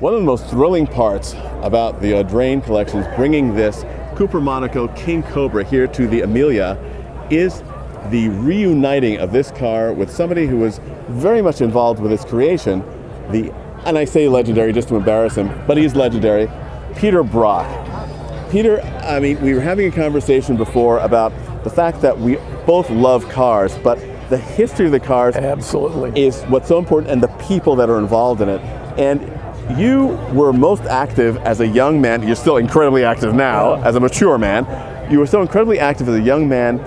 One of the most thrilling parts about the Audrain collection is bringing this Cooper Monaco King Cobra here to the Amelia is the reuniting of this car with somebody who was very much involved with its creation, and I say legendary just to embarrass him, but he's legendary, Peter Brock. Peter, I mean, we were having a conversation before about the fact that we both love cars, but the history of the cars absolutely is what's so important, and the people that are involved in it. And you were most active as a young man. You're still incredibly active now as a mature man. You were so incredibly active as a young man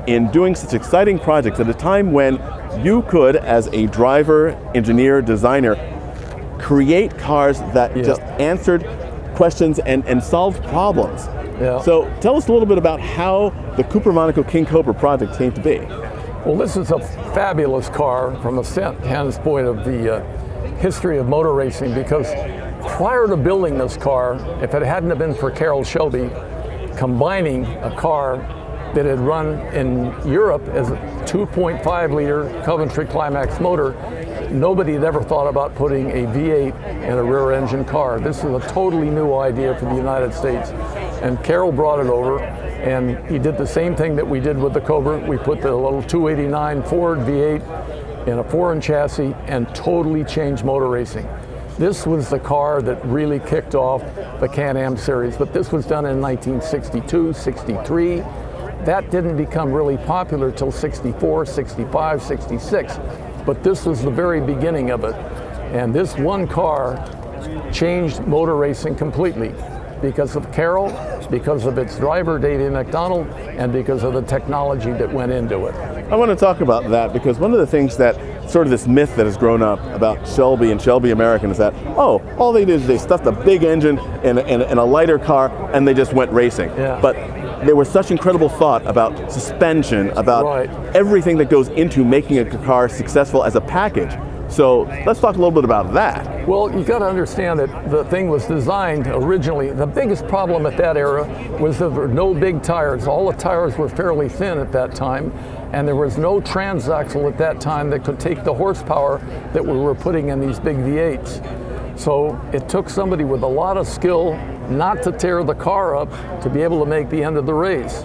in doing such exciting projects at a time when you could, as a driver, engineer, designer, create cars that just answered questions and solved problems. So tell us a little bit about how the Cooper Monaco King Cobra project came to be. Well, this is a fabulous car from a standpoint of the history of motor racing, because prior to building this car, if it hadn't have been for Carroll Shelby combining a car that had run in Europe as a 2.5 liter Coventry Climax motor, nobody had ever thought about putting a V8 in a rear engine car. This is a totally new idea for the United States. And Carroll brought it over, and he did the same thing that we did with the Cobra. We put the little 289 Ford V8 in a foreign chassis and totally changed motor racing. This was the car that really kicked off the Can-Am series, but this was done in 1962, 63. That didn't become really popular till 64, 65, 66. But this was the very beginning of it. And this one car changed motor racing completely because of Carroll, because of its driver, Davey McDonald, and because of the technology that went into it. I want to talk about that because one of the things that sort of this myth that has grown up about Shelby and Shelby American is that, oh, all they did is they stuffed a big engine in a lighter car and they just went racing. But there was such incredible thought about suspension, about everything that goes into making a car successful as a package. So let's talk a little bit about that. Well, you got to understand that the thing was designed originally. The biggest problem at that era was there were no big tires. All the tires were fairly thin at that time, and there was no transaxle at that time that could take the horsepower that we were putting in these big V8s. So it took somebody with a lot of skill not to tear the car up to be able to make the end of the race.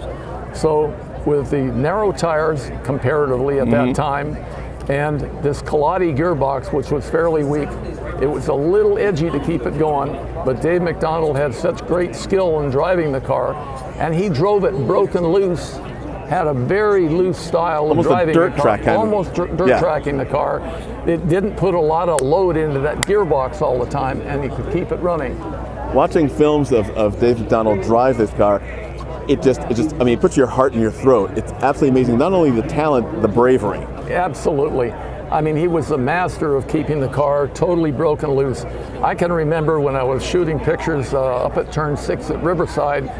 So with the narrow tires comparatively at that time, and this Colati gearbox, which was fairly weak, it was a little edgy to keep it going, but Dave McDonald had such great skill in driving the car, and he drove it broken loose, had a very loose style of driving the car, almost dirt tracking the car. It didn't put a lot of load into that gearbox all the time, and he could keep it running. Watching films of Dave McDonald drive this car, it just, I mean, it puts your heart in your throat. It's absolutely amazing. Not only the talent, the bravery. Absolutely. I mean, he was the master of keeping the car totally broken loose. I can remember when I was shooting pictures up at Turn 6 at Riverside,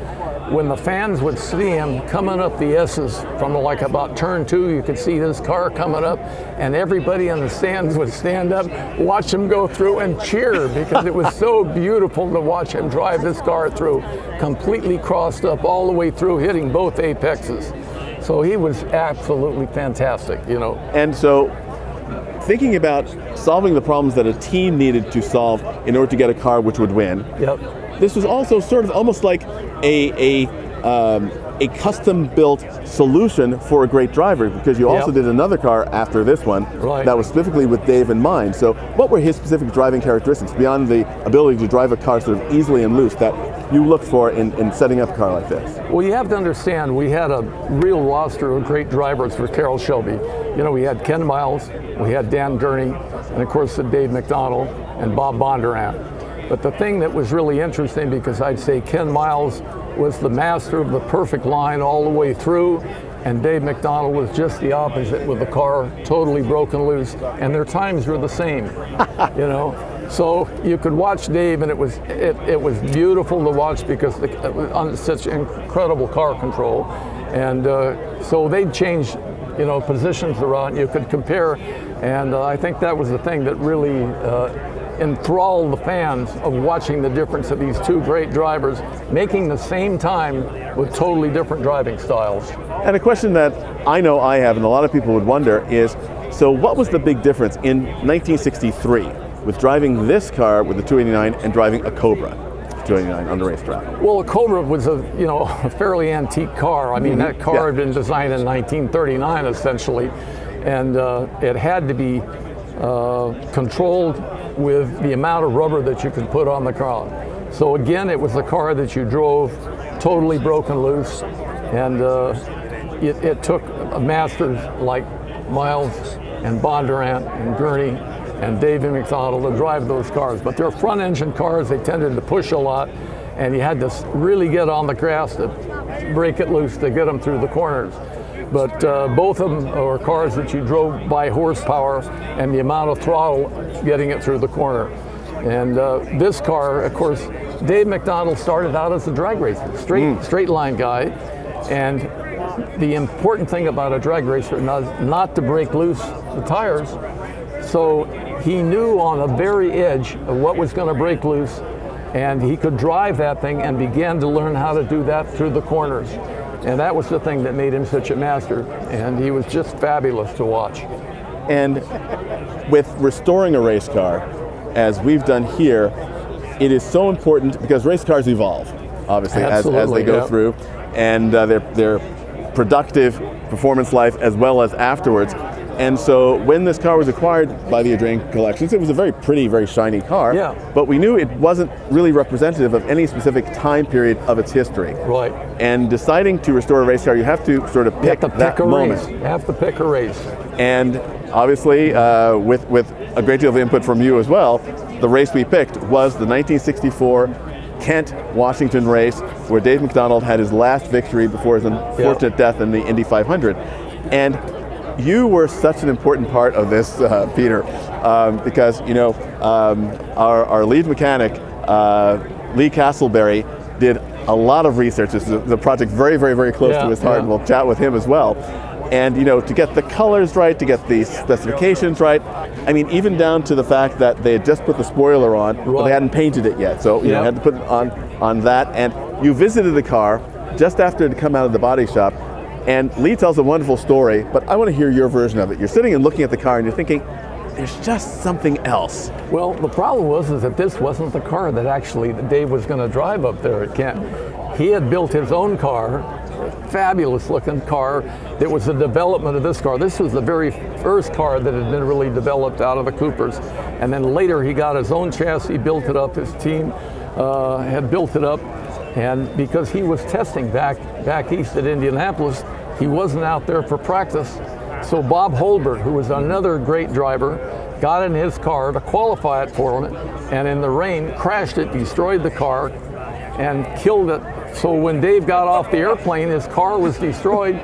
when the fans would see him coming up the S's from like about Turn 2, you could see this car coming up, and everybody in the stands would stand up, watch him go through and cheer, because it was so beautiful to watch him drive this car through, completely crossed up all the way through, hitting both apexes. So he was absolutely fantastic, you know. And so, thinking about solving the problems that a team needed to solve in order to get a car which would win. This was also sort of almost like a custom-built solution for a great driver, because you also did another car after this one that was specifically with Dave in mind. So what were his specific driving characteristics beyond the ability to drive a car sort of easily and loose that you look for in setting up a car like this? Well, you have to understand, we had a real roster of great drivers for Carroll Shelby. You know, we had Ken Miles, we had Dan Gurney, and of course Dave McDonald and Bob Bondurant. But the thing that was really interesting, because I'd say Ken Miles was the master of the perfect line all the way through, and Dave McDonald was just the opposite, with the car totally broken loose, and their times were the same, you know. So you could watch Dave, and it was beautiful to watch, because on such incredible car control, and so they'd change, you know, positions around. You could compare, and I think that was the thing that really enthralled the fans of watching the difference of these two great drivers making the same time with totally different driving styles. And a question that I know I have, and a lot of people would wonder, is so what was the big difference in 1963 with driving this car with the 289 and driving a Cobra 289 on the racetrack? Well, a Cobra was a a fairly antique car. I mean, that car had been designed in 1939 essentially, and it had to be controlled with the amount of rubber that you could put on the car. So again, it was a car that you drove totally broken loose, and it took masters like Miles and Bondurant and Gurney and David McDonald to drive those cars. But they're front engine cars, they tended to push a lot, and you had to really get on the grass to break it loose to get them through the corners. But both of them are cars that you drove by horsepower and the amount of throttle getting it through the corner. And this car, of course, Dave McDonald started out as a drag racer, straight line guy. And the important thing about a drag racer is not to break loose the tires. So he knew on the very edge of what was going to break loose, and he could drive that thing and began to learn how to do that through the corners. And that was the thing that made him such a master. And he was just fabulous to watch. And with restoring a race car, as we've done here, it is so important because race cars evolve, obviously, as they go through, and their productive performance life as well as afterwards. And so when this car was acquired by the Audrain Collections, it was a very pretty, very shiny car, but we knew it wasn't really representative of any specific time period of its history. Right. And deciding to restore a race car, you have to sort of pick that moment. You have to pick a race. And obviously, with a great deal of input from you as well, the race we picked was the 1964 Kent-Washington race, where Dave McDonald had his last victory before his unfortunate death in the Indy 500. And you were such an important part of this, Peter, because our lead mechanic, Lee Castleberry, did a lot of research. This is a project very, very, very close to his heart, and we'll chat with him as well. And to get the colors right, to get the specifications right, I mean, even down to the fact that they had just put the spoiler on, but they hadn't painted it yet. So you had to put it on that. And you visited the car just after it had come out of the body shop. And Lee tells a wonderful story, but I want to hear your version of it. You're sitting and looking at the car and you're thinking, there's just something else. Well, the problem was that this wasn't the car that actually Dave was going to drive up there at Kent. He had built his own car, a fabulous looking car that was the development of this car. This was the very first car that had been really developed out of the Coopers. And then later he got his own chassis, built it up, his team had built it up. And because he was testing back east at Indianapolis, he wasn't out there for practice. So Bob Holbert, who was another great driver, got in his car to qualify it for him, and in the rain crashed it, destroyed the car, and killed it. So when Dave got off the airplane, his car was destroyed,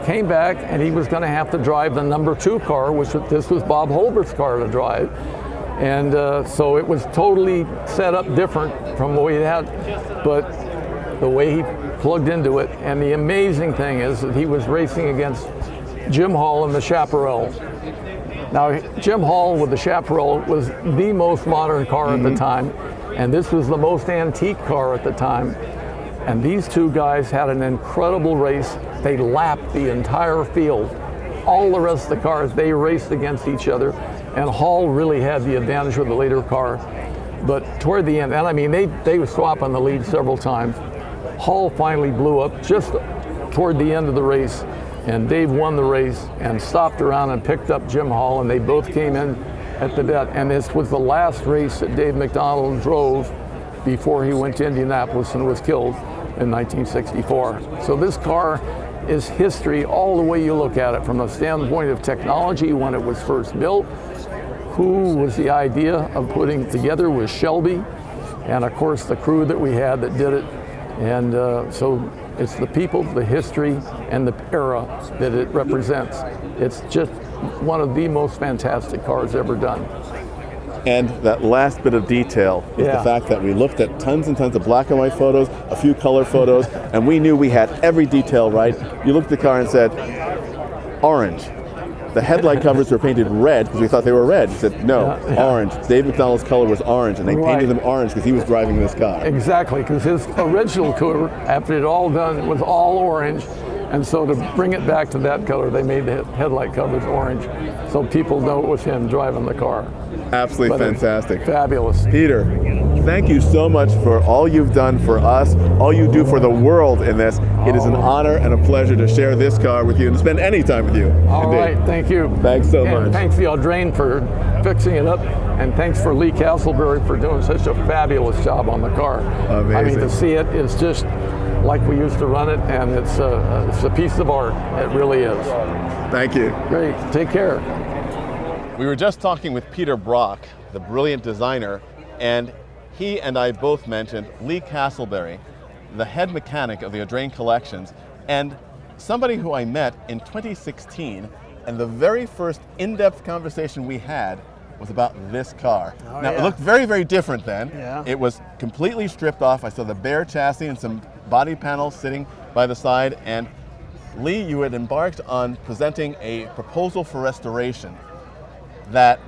came back, and he was going to have to drive the number 2 car, which this was Bob Holbert's car to drive. And so it was totally set up different from what we had, but the way he plugged into it. And the amazing thing is that he was racing against Jim Hall in the Chaparral. Now, Jim Hall with the Chaparral was the most modern car at the time, and this was the most antique car at the time. And these two guys had an incredible race. They lapped the entire field. All the rest of the cars, they raced against each other, and Hall really had the advantage with the later car. But toward the end, and I mean, they were swapping the lead several times. Hall finally blew up just toward the end of the race, and Dave won the race and stopped around and picked up Jim Hall, and they both came in at the death. And this was the last race that Dave McDonald drove before he went to Indianapolis and was killed in 1964. So this car is history all the way you look at it, from the standpoint of technology when it was first built, who was the idea of putting it together was Shelby, and of course the crew that we had that did it. And so it's the people, the history, and the era that it represents. It's just one of the most fantastic cars ever done. And that last bit of detail is the fact that we looked at tons and tons of black and white photos, a few color photos, and we knew we had every detail right. You looked at the car and said, orange. The headlight covers were painted red because we thought they were red. He said, no, orange. Dave McDonald's color was orange, and they painted them orange because he was driving this car. Exactly, because his original Cobra, after it all done, was all orange. And so to bring it back to that color, they made the headlight covers orange, so people know it was him driving the car. Absolutely fantastic. Fabulous. Peter, thank you so much for all you've done for us, all you do for the world in this. It is an honor and a pleasure to share this car with you and to spend any time with you. All right, thank you. Thanks so and much. Thanks to Audrain for fixing it up, and thanks for Lee Castleberry for doing such a fabulous job on the car. Amazing. I mean, to see it is just like we used to run it, and it's a piece of art. It really is. Thank you. Great. Take care. We were just talking with Peter Brock, the brilliant designer, and he and I both mentioned Lee Castleberry, the head mechanic of the Audrain collections, and somebody who I met in 2016, and the very first in-depth conversation we had was about this car. Now, it looked very, very different then. Yeah. It was completely stripped off. I saw the bare chassis and some body panels sitting by the side, and Lee, you had embarked on presenting a proposal for restoration that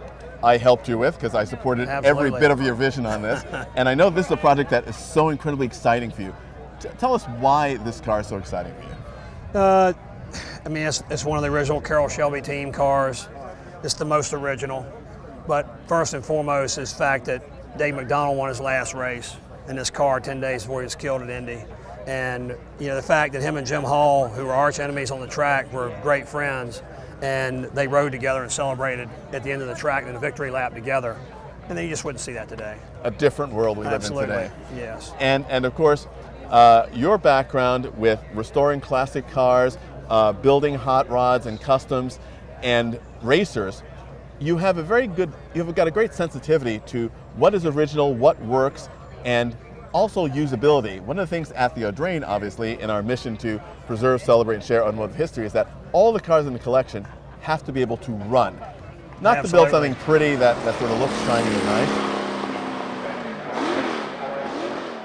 I helped you with because I supported every bit of your vision on this. And I know this is a project that is so incredibly exciting for you. Tell us why this car is so exciting for you. I mean, it's one of the original Carroll Shelby team cars. It's the most original. But first and foremost is the fact that Dave McDonald won his last race in this car 10 days before he was killed at Indy. And you know, the fact that him and Jim Hall, who were arch enemies on the track, were great friends, and they rode together and celebrated at the end of the track in a victory lap together. And then you just wouldn't see that today. A different world we live in today. Yes. And of course, your background with restoring classic cars, building hot rods and customs and racers, you have you've got a great sensitivity to what is original, what works, and also usability. One of the things at the Audrain, obviously, in our mission to preserve, celebrate, and share automotive history is that all the cars in the collection have to be able to run. Not to build something pretty that sort of looks shiny and nice.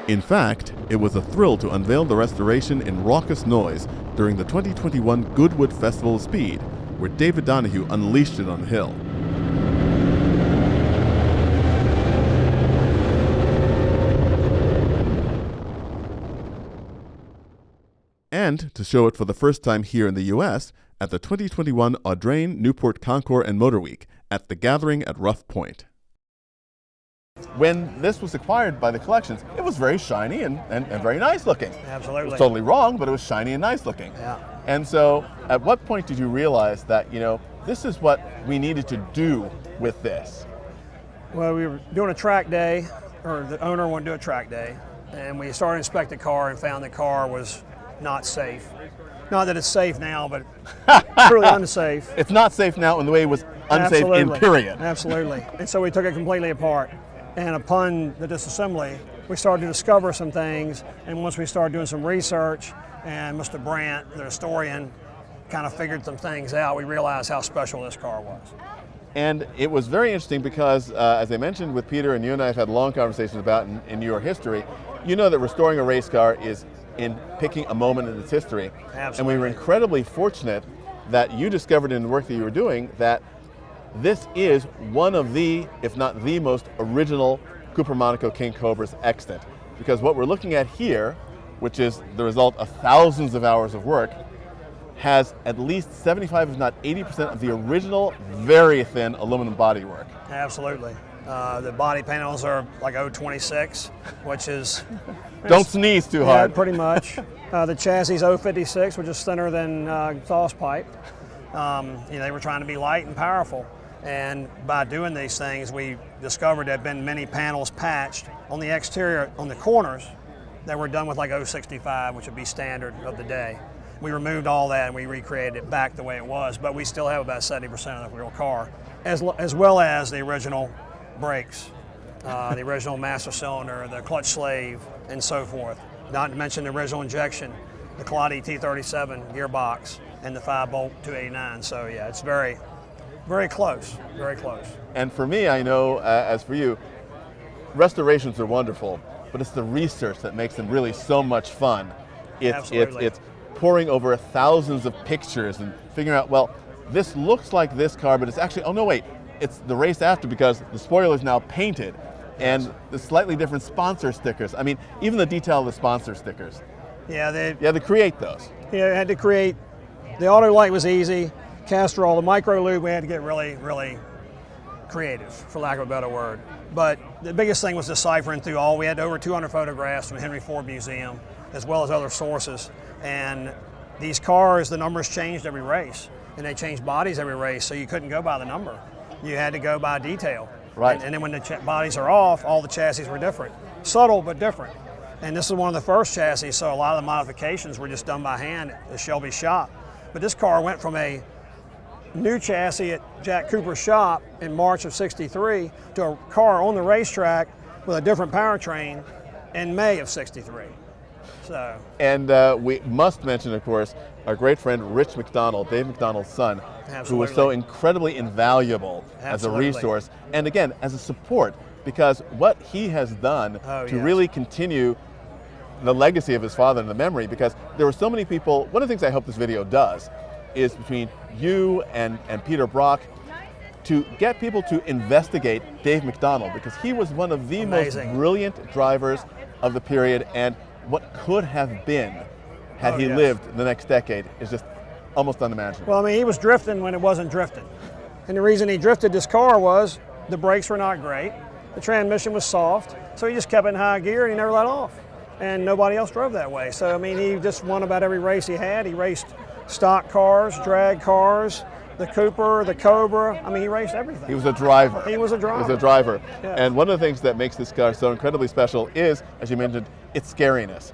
In fact, it was a thrill to unveil the restoration in raucous noise during the 2021 Goodwood Festival of Speed, where David Donahue unleashed it on the hill. And to show it for the first time here in the US at the 2021 Audrain Newport Concours Motor Week at the Gathering at Rough Point. When this was acquired by the collections, it was very shiny and very nice looking. Absolutely. It was totally wrong, but it was shiny and nice looking. Yeah. And so at what point did you realize that, you know, this is what we needed to do with this? Well, we were doing a track day, or the owner wanted to do a track day, and we started to inspect the car and found the car was not safe. Not that it's safe now, but truly unsafe. It's not safe now in the way it was unsafe in period. Absolutely. And so we took it completely apart. And upon the disassembly, we started to discover some things. And once we started doing some research, and Mr. Brandt, the historian, kind of figured some things out, we realized how special this car was. And it was very interesting because, as I mentioned with Peter, and you and I have had long conversations about in your history, you know that restoring a race car is in picking a moment in its history. Absolutely. And we were incredibly fortunate that you discovered in the work that you were doing that this is one of the, if not the most original Cooper Monaco King Cobras extant. Because what we're looking at here, which is the result of thousands of hours of work, has at least 75, if not 80% of the original, very thin aluminum bodywork. Absolutely. The body panels are like 026, which is... Don't sneeze too hard. Yeah, pretty much. The chassis is 056, which is thinner than exhaust pipe. They were trying to be light and powerful. And by doing these things, we discovered there had been many panels patched on the exterior, on the corners, that were done with like 065, which would be standard of the day. We removed all that and we recreated it back the way it was, but we still have about 70% of the real car, as well as the original brakes, the original master cylinder, the clutch slave, and so forth. Not to mention the original injection, the Colati T37 gearbox, and the 5-bolt 289. So yeah, it's very, very close, very close. And for me, I know, as for you, restorations are wonderful, but it's the research that makes them really so much fun. It's poring over thousands of pictures and figuring out, well, this looks like this car, but it's actually, oh no, wait, it's the race after because the spoiler is now painted and the slightly different sponsor stickers. I mean, even the detail of the sponsor stickers. Yeah, You had to create those. had to create. The auto light was easy. Castrol, the micro lube, we had to get really, really creative, for lack of a better word. But the biggest thing was deciphering through all. We had over 200 photographs from the Henry Ford Museum, as well as other sources. And these cars, the numbers changed every race, and they changed bodies every race, so you couldn't go by the number. You had to go by detail. Right. And then when the bodies are off, all the chassis were different. Subtle, but different. And this is one of the first chassis, so a lot of the modifications were just done by hand at the Shelby shop. But this car went from a new chassis at Jack Cooper's shop in March of '63 to a car on the racetrack with a different powertrain in May of '63. So. And we must mention, of course, our great friend Rich McDonald, Dave McDonald's son, Absolutely. who was so incredibly invaluable as a Absolutely. resource, and again, as a support, because what he has done to yes. really continue the legacy of his father and the memory, because there were so many people. One of the things I hope this video does is between you and Peter Brock to get people to investigate Dave McDonald, because he was one of the Amazing. most brilliant drivers of the period, and what could have been had he yes. lived the next decade is just almost unimaginable. Well, I mean, he was drifting when it wasn't drifting. And the reason he drifted this car was the brakes were not great, the transmission was soft, so he just kept it in high gear and he never let off. And nobody else drove that way. So, I mean, he just won about every race he had. He raced stock cars, drag cars, the Cooper, the Cobra. I mean, he raced everything. He was a driver. He was a driver. He was a driver. Yeah. And one of the things that makes this car so incredibly special is, as you mentioned, its scariness.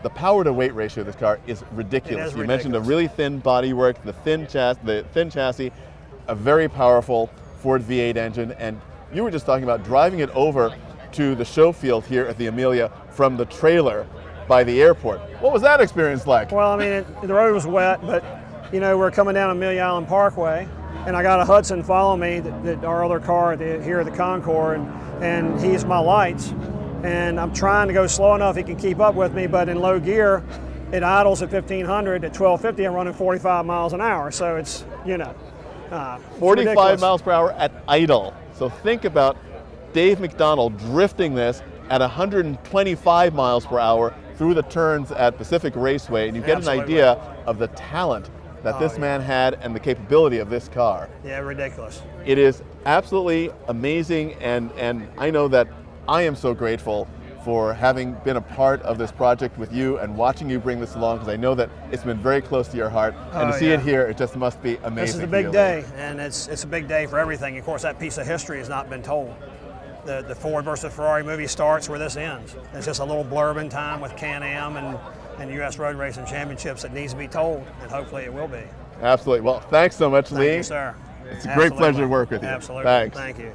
The power to weight ratio of this car is ridiculous. It is You mentioned the ridiculous. really thin bodywork, the thin chassis, a very powerful Ford V8 engine, and you were just talking about driving it over to the show field here at the Amelia from the trailer by the airport. What was that experience like? Well, I mean, the road was wet, but, you know, we're coming down Amelia Island Parkway, and I got a Hudson following me, that our other car here at the Concours, and he's my lights. And I'm trying to go slow enough he can keep up with me, but in low gear, it idles at 1500. At 1250, I'm running 45 miles an hour. So it's, you know, 45 ridiculous. miles per hour at idle. So think about Dave McDonald drifting this at 125 miles per hour through the turns at Pacific Raceway, and you get Absolutely. an idea of the talent that this man had and the capability of this car. Yeah, ridiculous. It is absolutely amazing, and I know that I am so grateful for having been a part of this project with you and watching you bring this along, because I know that it's been very close to your heart, and to see it here, it just must be amazing. This is a big day, and it's a big day for everything. Of course, that piece of history has not been told. The Ford versus Ferrari movie starts where this ends. It's just a little blurb in time with Can-Am and U.S. Road Racing Championships that needs to be told, and hopefully it will be. Absolutely. Well, thanks so much, Lee. Thank you, sir. It's a great pleasure to work with you. Absolutely. Thanks. Thank you.